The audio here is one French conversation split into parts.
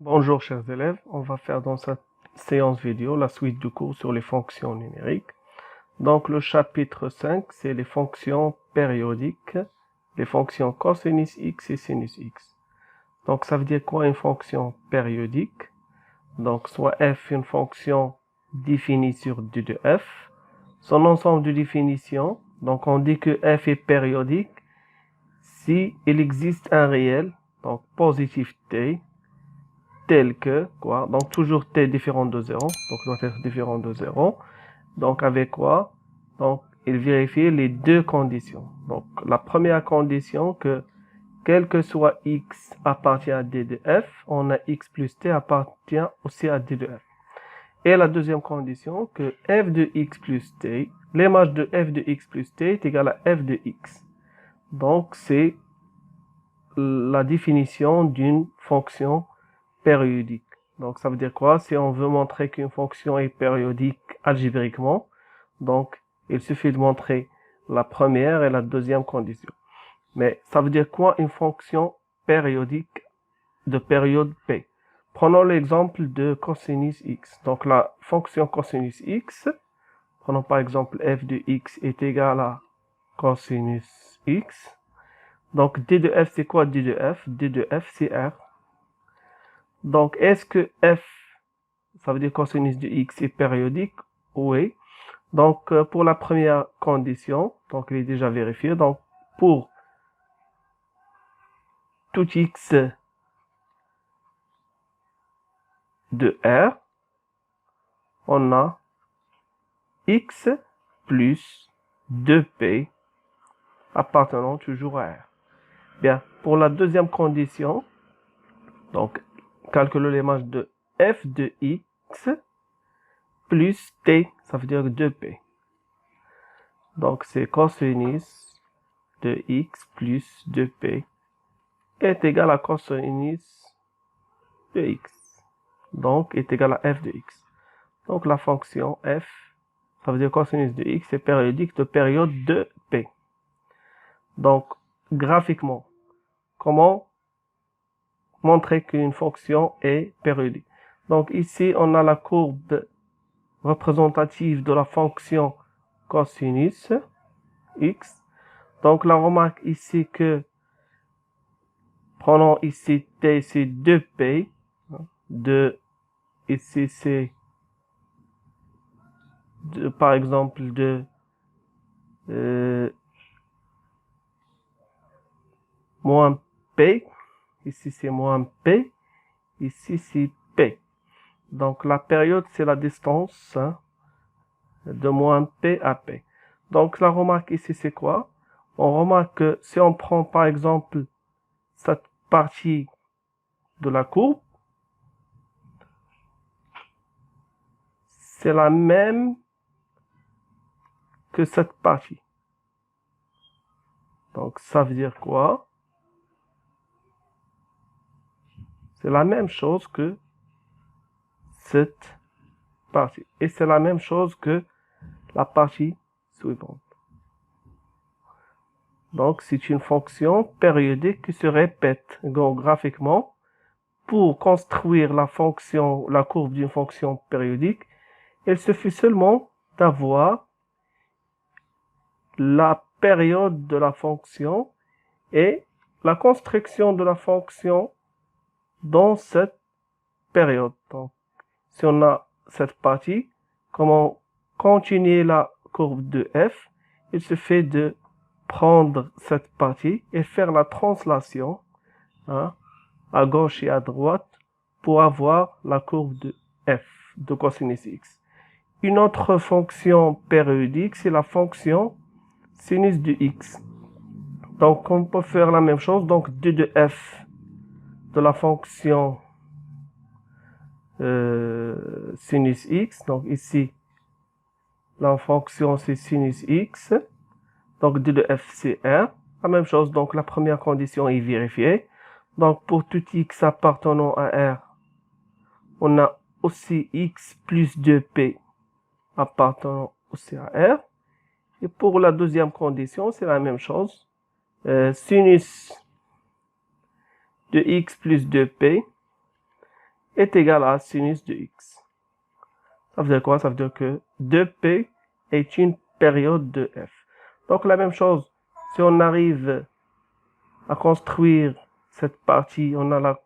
Bonjour chers élèves, on va faire dans cette séance vidéo la suite du cours sur les fonctions numériques. Donc le chapitre 5, c'est les fonctions périodiques, les fonctions cosinus x et sinus x. Donc ça veut dire quoi une fonction périodique? Donc soit f une fonction définie sur D de f, son ensemble de définitions, donc on dit que f est périodique si il existe un réel, donc positif t, tel que, quoi, donc toujours t différent de 0, donc doit être différent de 0, donc avec quoi, donc il vérifie les deux conditions. Donc la première condition que quel que soit x appartient à d de f, on a x plus t appartient aussi à d de f. Et la deuxième condition que f de x plus t, l'image de f de x plus t est égale à f de x. Donc c'est la définition d'une fonction périodique. Donc ça veut dire quoi? Si on veut montrer qu'une fonction est périodique algébriquement, donc il suffit de montrer la première et la deuxième condition. Mais ça veut dire quoi une fonction périodique de période P? Prenons l'exemple de cosinus x. Donc la fonction cosinus x, prenons par exemple f de x est égal à cosinus x. Donc d de f c'est quoi d de f? D de f c'est r. Donc, est-ce que f, ça veut dire cosinus de x, est périodique? Oui. Donc, pour la première condition, donc il est déjà vérifié. Donc, pour tout x de r, on a x plus 2p appartenant toujours à r. Bien, pour la deuxième condition, donc, calculons l'image de f de x plus t, ça veut dire 2p. Donc, c'est cosinus de x plus 2p est égal à cosinus de x. Donc, est égal à f de x. Donc, la fonction f, ça veut dire cosinus de x, est périodique de période de p. Donc, graphiquement, comment montrer qu'une fonction est périodique? Donc, ici, on a la courbe représentative de la fonction cosinus x. Donc, la remarque ici que prenons ici t, c'est 2p. Ici, c'est par exemple de moins p. Ici, c'est moins p. Ici, c'est p. Donc, la période, c'est la distance de moins p à p. Donc, la remarque ici, c'est quoi? On remarque que si on prend, par exemple, cette partie de la courbe, c'est la même que cette partie. Donc, ça veut dire quoi? C'est la même chose que cette partie. Et c'est la même chose que la partie suivante. Donc, c'est une fonction périodique qui se répète. Donc, graphiquement, pour construire la fonction, la courbe d'une fonction périodique, il suffit seulement d'avoir la période de la fonction et la construction de la fonction dans cette période. Donc, si on a cette partie, comment continuer la courbe de f? Il suffit de prendre cette partie et faire la translation à gauche et à droite pour avoir la courbe de f de cosinus x. Une autre fonction périodique, c'est la fonction sinus de x. Donc, on peut faire la même chose. Donc, d de f de la fonction sinus x. Donc, ici, la fonction, c'est sinus x. Donc, d de f, c'est r. La même chose, donc la première condition est vérifiée. Donc, pour tout x appartenant à r, on a aussi x plus 2p appartenant aussi à r. Et pour la deuxième condition, c'est la même chose. Sinus de x plus 2p est égal à sinus de x. Ça veut dire quoi? Ça veut dire que 2p est une période de f. Donc la même chose, si on arrive à construire cette partie, on a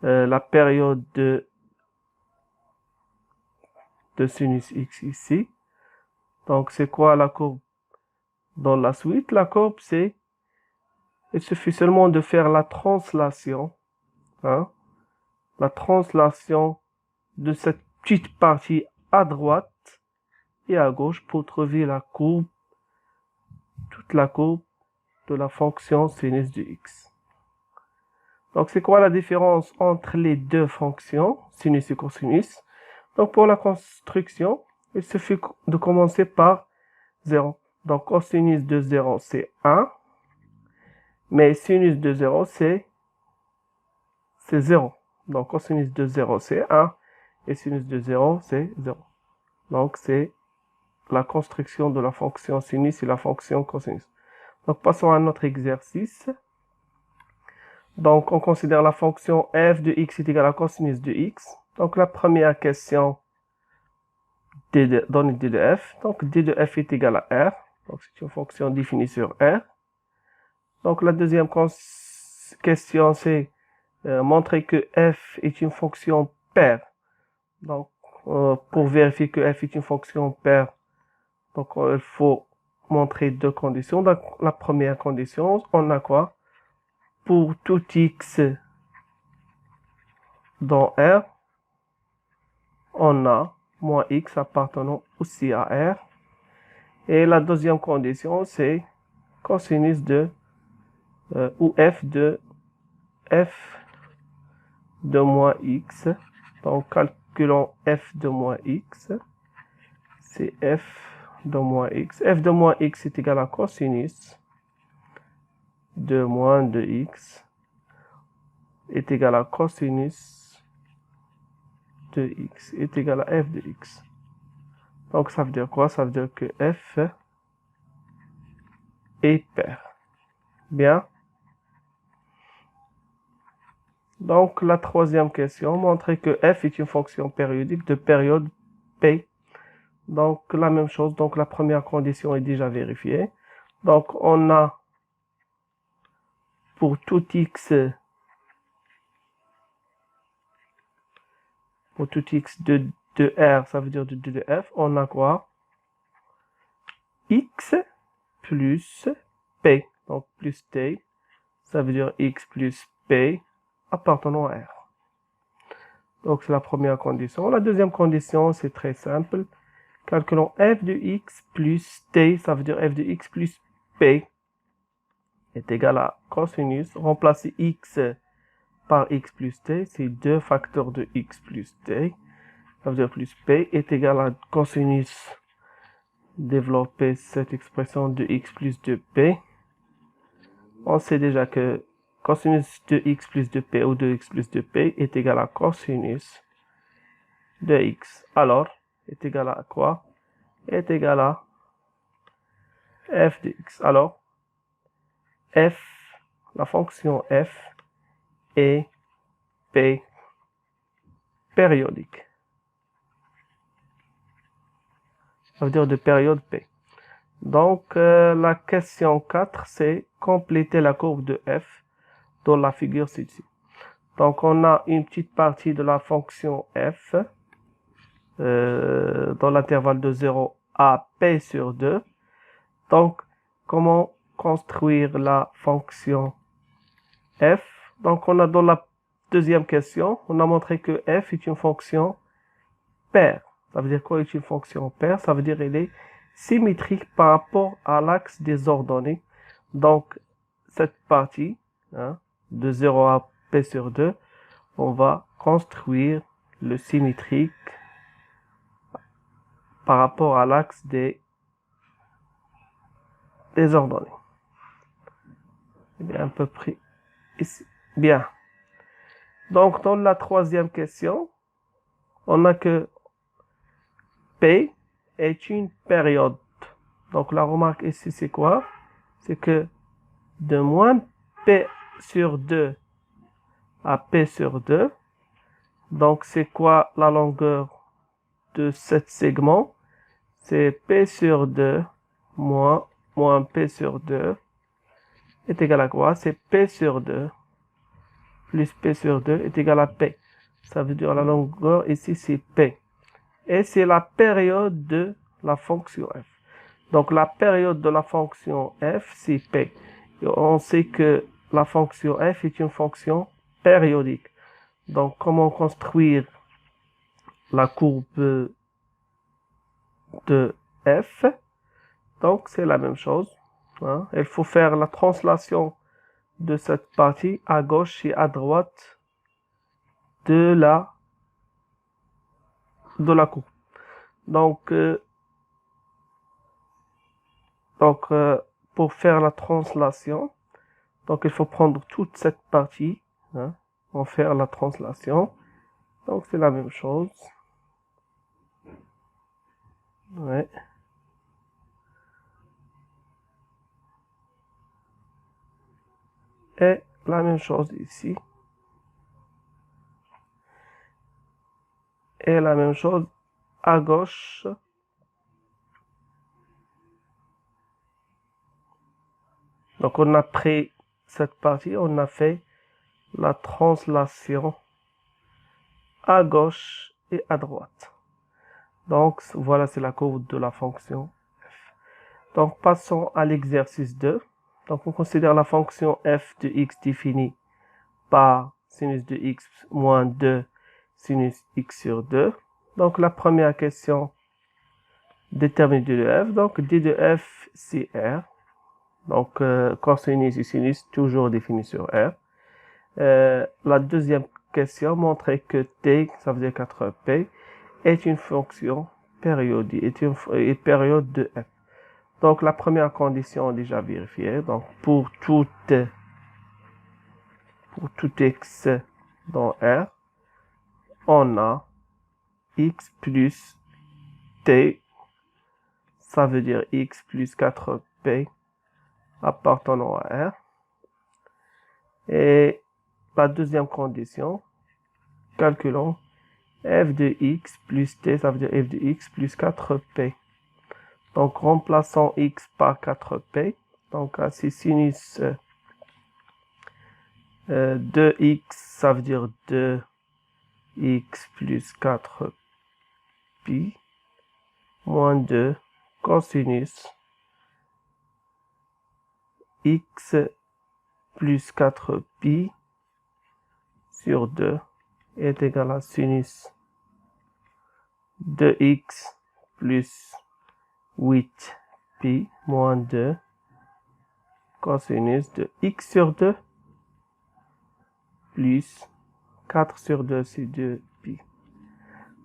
la période de sinus x ici. Donc c'est quoi la courbe dans la suite? La courbe, il suffit seulement de faire la translation, hein, la translation de cette petite partie à droite et à gauche pour trouver la courbe, toute la courbe de la fonction sinus de x. Donc c'est quoi la différence entre les deux fonctions, sinus et cosinus? Donc pour la construction, il suffit de commencer par 0. Donc cosinus de 0 c'est 1, mais sinus de 0 c'est 0. Donc cosinus de 0 c'est 1 et sinus de 0 c'est 0. Donc c'est la construction de la fonction sinus et la fonction cosinus. Donc passons à notre exercice. Donc on considère la fonction f de x est égale à cosinus de x. Donc la première question donne d de f. Donc d de f est égal à r. Donc c'est une fonction définie sur R. Donc la deuxième question, c'est montrer que f est une fonction paire. Donc pour vérifier que f est une fonction paire, donc il faut montrer deux conditions. Donc la première condition, on a quoi? Pour tout x dans R, on a moins x appartenant aussi à R. Et la deuxième condition, c'est cosinus de ou f de moins x. Donc calculons f de moins x. C'est f de moins x. F de moins x est égal à cosinus de moins de x est égal à cosinus de x est égal à f de x. Donc ça veut dire quoi? Ça veut dire que f est paire. Bien. Donc la troisième question, montrer que f est une fonction périodique de période p. Donc la même chose, donc la première condition est déjà vérifiée. Donc on a pour tout x de R, ça veut dire de f, on a quoi? X plus P. Donc plus T, ça veut dire X plus P appartenant à R. Donc c'est la première condition. La deuxième condition, c'est très simple. Calculons f de x plus T, ça veut dire f de x plus P est égal à cosinus. Remplacer x par x plus t, c'est 2 facteurs de x plus t. Ça veut dire plus p est égal à cosinus. Développer cette expression de x plus de p. On sait déjà que cosinus de x plus de p ou de x plus de p est égal à cosinus de x. Alors, est égal à quoi? Est égal à f de x. Alors, f, la fonction f est p périodique. Ça veut dire de période p. Donc, la question 4, c'est compléter la courbe de f dans la figure ci-dessus. Donc, on a une petite partie de la fonction f dans l'intervalle de 0 à p sur 2. Donc, comment construire la fonction f? Donc, on a dans la deuxième question, on a montré que f est une fonction paire. Ça veut dire quoi est une fonction paire? Ça veut dire qu'elle est symétrique par rapport à l'axe des ordonnées. Donc, cette partie, hein, de 0 à p sur 2, on va construire le symétrique par rapport à l'axe des ordonnées. Bien, à peu près ici. Bien. Donc, dans la troisième question, on a que P est une période. Donc, la remarque ici, c'est quoi? C'est que de moins P sur 2 à P sur 2, Donc, c'est quoi la longueur de ce segment? C'est P sur 2 moins P sur 2 est égal à quoi? C'est P sur 2 plus P sur 2 est égal à P. Ça veut dire la longueur ici, c'est P. Et c'est la période de la fonction f. Donc, la période de la fonction f, c'est P. Et on sait que la fonction f est une fonction périodique. Donc, comment construire la courbe de f? Donc, c'est la même chose. Hein. Il faut faire la translation de cette partie à gauche et à droite de la courbe. Donc, pour faire la translation, donc il faut prendre toute cette partie, hein, pour faire la translation. Donc c'est la même chose. Ouais. Et la même chose ici. Et la même chose à gauche. Donc on a pris cette partie, on a fait la translation à gauche et à droite. Donc voilà, c'est la courbe de la fonction f. Donc passons à l'exercice 2. Donc on considère la fonction f de x définie par sinus de x moins 2 sinus x sur 2. Donc la première question, détermine d de f. Donc d de f, c'est r. Donc cosinus et sinus toujours définis sur r. La deuxième question, montrer que t, ça veut dire 4p, est une fonction périodique, est une période de f. Donc la première condition déjà vérifiée. Donc pour tout x dans R, on a x plus t, ça veut dire x plus 4p appartenant à R. Et la deuxième condition, calculons f de x plus t, ça veut dire f de x plus 4p. Donc remplaçons x par 4p. Donc c'est sinus 2x, ça veut dire 2x plus 4pi moins 2 cosinus x plus 4pi sur 2 est égal à sinus 2x plus 8pi moins 2 cosinus de x sur 2 plus 4 sur 2, c'est 2pi.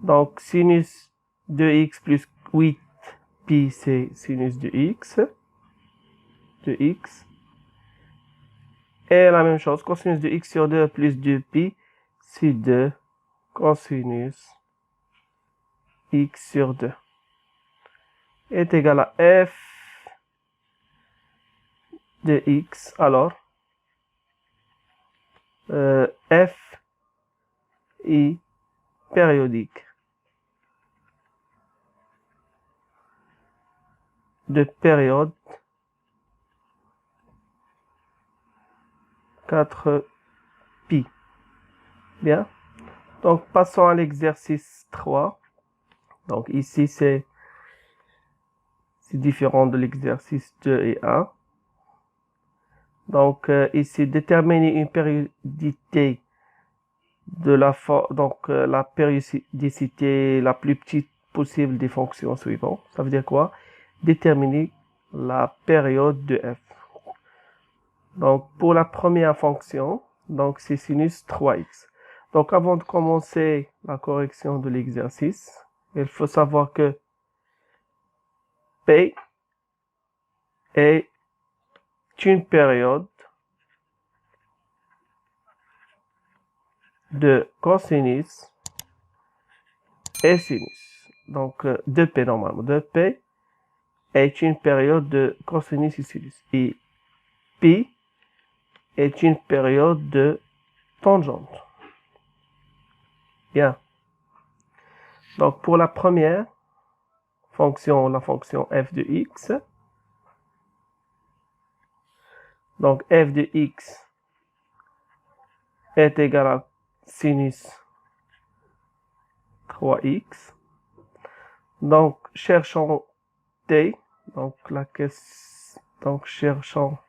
Donc, sinus de x plus 8pi, c'est sinus de x. Et la même chose, cosinus de x sur 2 plus 2pi, c'est 2 cosinus x sur 2 est égal à f de x. Alors, f est périodique de période 4pi. Bien. Donc, passons à l'exercice 3. Donc, ici, c'est différent de l'exercice 2 et 1. Donc, ici, déterminer une périodicité de la périodicité la plus petite possible des fonctions suivantes. Ça veut dire quoi? Déterminer la période de f. Donc, pour la première fonction, donc c'est sinus 3x. Donc, avant de commencer la correction de l'exercice, il faut savoir que P est une période de cosinus et sinus. Donc, 2P normalement. 2P est une période de cosinus et sinus. Et Pi est une période de tangente. Bien. Donc, pour la première fonction, la fonction f de x, donc f de x est égal à sinus 3x. Donc, cherchons t. Donc, cherchons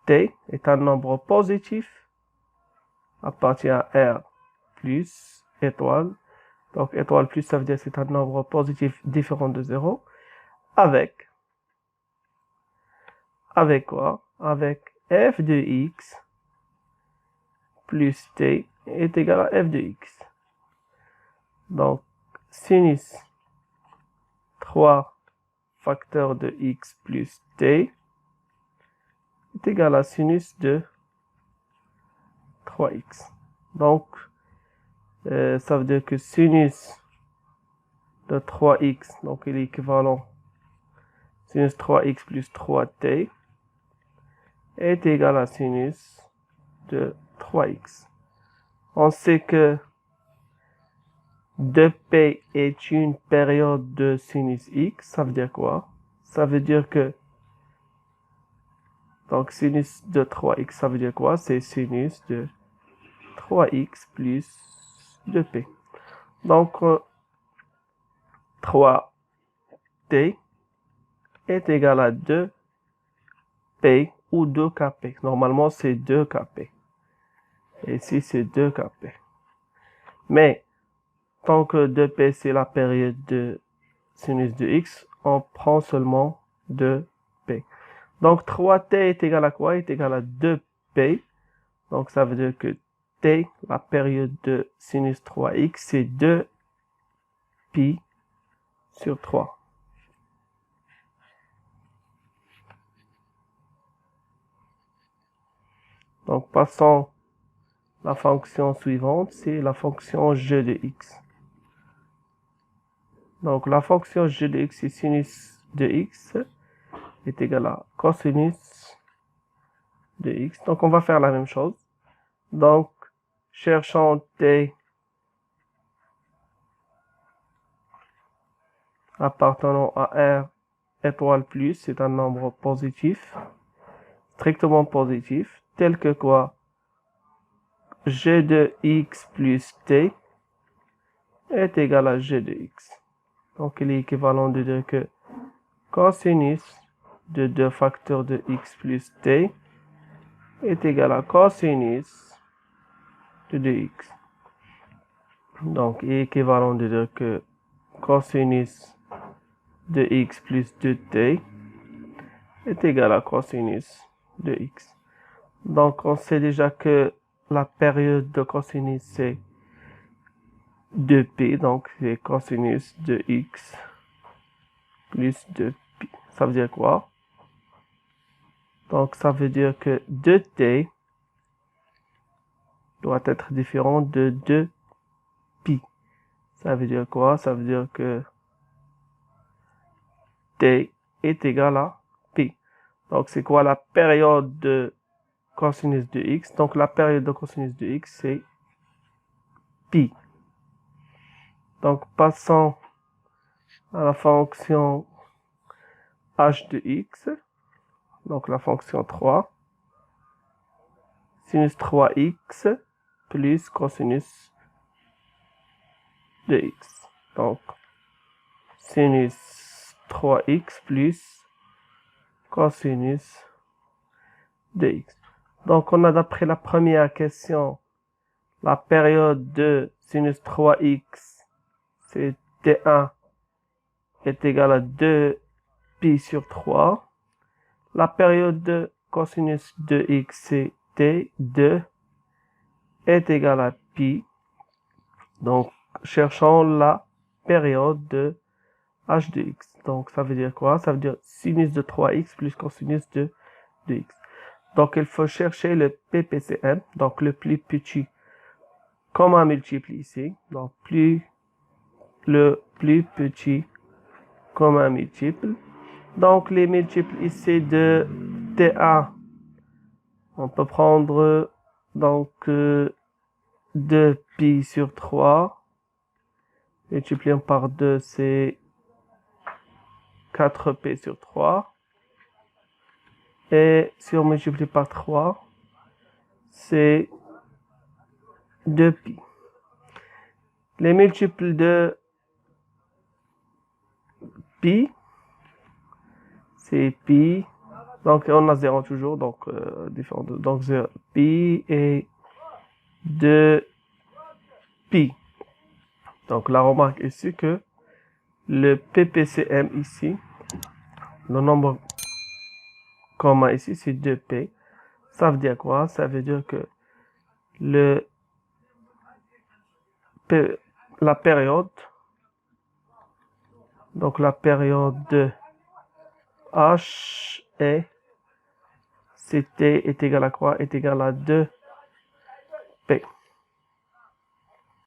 t est un nombre positif appartient à R plus étoile. Donc, étoile plus, ça veut dire que c'est un nombre positif différent de 0. Avec quoi? Avec f de x plus t est égal à f de x. Donc, sinus 3 facteur de x plus t est égal à sinus de 3x. Donc, ça veut dire que sinus de 3x, donc il est équivalent sinus 3x plus 3t est égal à sinus de 3x. On sait que 2p est une période de sinus x. Ça veut dire quoi? Ça veut dire que donc sinus de 3x, ça veut dire quoi? C'est sinus de 3x plus 2p. Donc 3t est égal à 2p ou 2kp. Normalement, c'est 2kp. Et ici, c'est 2kp. Mais, tant que 2p, c'est la période de sinus de x, on prend seulement 2p. Donc, 3t est égal à quoi? Est égal à 2p. Donc, ça veut dire que t, la période de sinus 3x, c'est 2pi sur 3. Donc, passons à la fonction suivante, c'est la fonction g de x. Donc, la fonction g de x, c'est sinus de x est égal à cosinus de x. Donc, on va faire la même chose. Donc, cherchons t appartenant à R étoile plus, c'est un nombre positif, strictement positif, tel que quoi? G de x plus t est égal à g de x. Donc, il est équivalent de dire que cosinus de 2 facteurs de x plus t est égal à cosinus de 2x. Donc, il est équivalent de dire que cosinus de x plus de t est égal à cosinus de x. Donc, on sait déjà que la période de cosinus, c'est 2p. Donc, c'est cosinus de x plus 2pi. Ça veut dire quoi? Donc, ça veut dire que 2t doit être différent de 2pi. Ça veut dire quoi? Ça veut dire que t est égal à pi. Donc, c'est quoi la période de cosinus de x? Donc, la période de cosinus de x, c'est pi. Donc, passons à la fonction h de x. Donc, la fonction 3. Sinus 3x plus cosinus de x. Donc, sinus 3x plus cosinus de x. Donc, on a d'après la première question, la période de sinus 3x, c'est t1 est égal à 2pi sur 3. La période de cosinus de x, c'est t2 est égal à pi. Donc, cherchons la période de h de x. Donc, ça veut dire quoi? Ça veut dire sinus de 3x plus cosinus de x. Donc, il faut chercher le PPCM, donc le plus petit comme un multiple ici. Donc, le plus petit comme un multiple. Donc, les multiples ici de T1, on peut prendre donc 2pi sur 3. Multipliant par 2, c'est 4p sur 3. Et si on multiplie par 3, c'est 2pi. Les multiples de pi, c'est pi. Donc, on a 0 toujours, donc différent. Donc, 0, pi et 2pi. Donc, la remarque ici que le ppcm ici, le nombre commun ici, c'est 2p. Ça veut dire quoi? Ça veut dire que la période, donc la période de h est égal à quoi? Est égal à 2p.